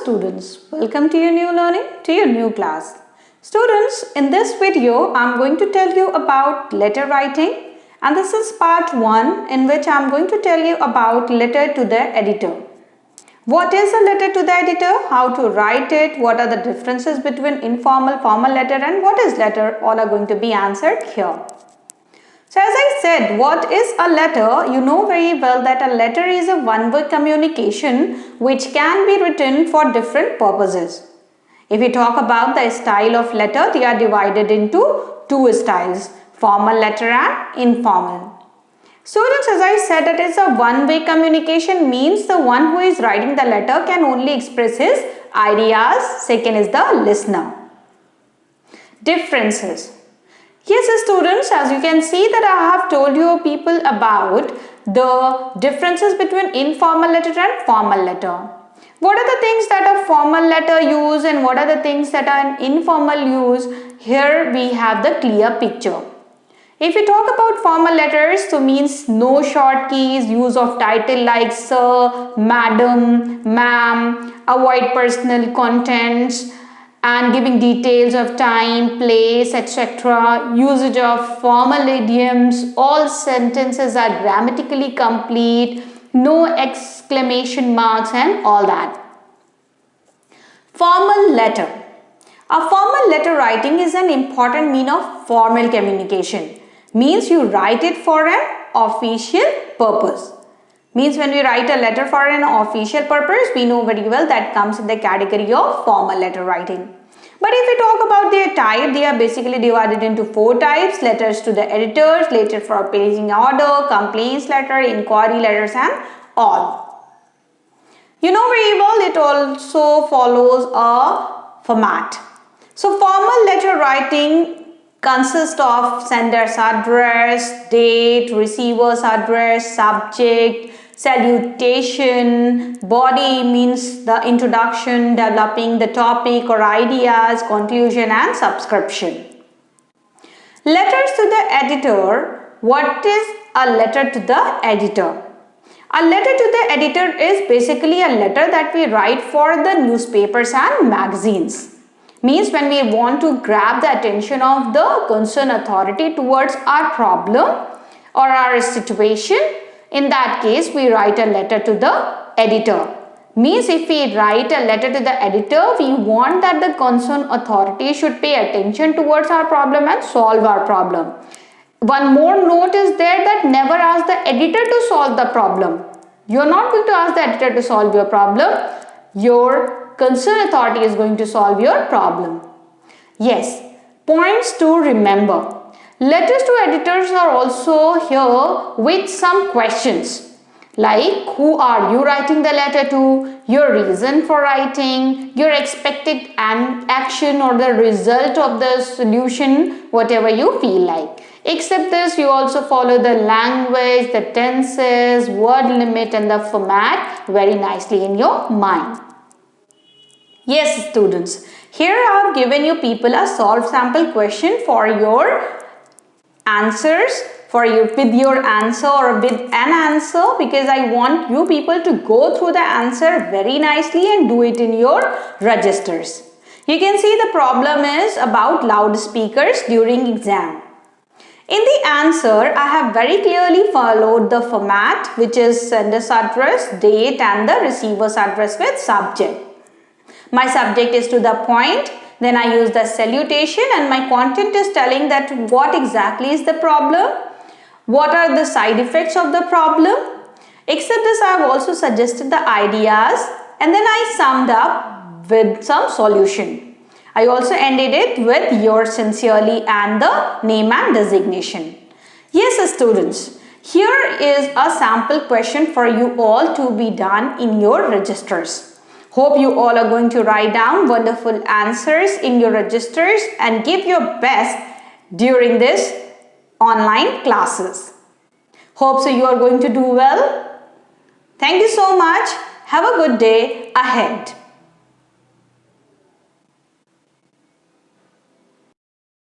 students, welcome to your new learning, to your new class. Students, in this video, I am going to tell you about letter writing, and this is part 1 in which I am going to tell you about letter to the editor. What is a letter to the editor, how to write it, what are the differences between informal, formal letter and what is letter, all are going to be answered here. So as I said, what is a letter? You know very well that a letter is a one-way communication which can be written for different purposes. If we talk about the style of letter, they are divided into two styles, formal letter and informal. Students, as I said, it is a one-way communication, means the one who is writing the letter can only express his ideas. Second is the listener. Differences. Yes, students, as you can see that I have told you people about the differences between informal letter and formal letter. What are the things that a formal letter use and what are the things that are an informal use? Here we have the clear picture. If we talk about formal letters, so means no short keys, use of title like sir, madam, ma'am, avoid personal contents, and giving details of time, place, etc. Usage of formal idioms, all sentences are grammatically complete, no exclamation marks and all that. Formal letter. A formal letter writing is an important means of formal communication. Means you write it for an official purpose. Means when we write a letter for an official purpose, we know very well that comes in the category of formal letter writing. But if we talk about their type, they are basically divided into 4 types: letters to the editors, letter for paging order, complaints letter, inquiry letters and all. You know very well it also follows a format. So formal letter writing consists of sender's address, date, receiver's address, subject, salutation, body means the introduction, developing the topic or ideas, conclusion and subscription. Letters to the editor. What is a letter to the editor? A letter to the editor is basically a letter that we write for the newspapers and magazines. Means when we want to grab the attention of the concerned authority towards our problem or our situation, in that case we write a letter to the editor. Means if we write a letter to the editor, we want that the concerned authority should pay attention towards our problem and solve our problem. One more note is there that never ask the editor to solve the problem. You are not going to ask the editor to solve your problem. Your concerned authority is going to solve your problem. Yes, points to remember. Letters to editors are also here with some questions like who are you writing the letter to, your reason for writing, your expected action or the result of the solution, whatever you feel like. Except this, you also follow the language, the tenses, word limit and the format very nicely in your mind. Yes, students, here I have given you people a solve sample question for your answers, with your answer or with an answer, because I want you people to go through the answer very nicely and do it in your registers. You can see the problem is about loudspeakers during exam. In the answer, I have very clearly followed the format, which is sender's address, date and the receiver's address with subject. My subject is to the point, then I use the salutation and my content is telling that what exactly is the problem, what are the side effects of the problem. Except this, I have also suggested the ideas and then I summed up with some solution. I also ended it with yours sincerely and the name and designation. Yes, students, here is a sample question for you all to be done in your registers. Hope you all are going to write down wonderful answers in your registers and give your best during this online classes. Hope so you are going to do well. Thank you so much. Have a good day ahead.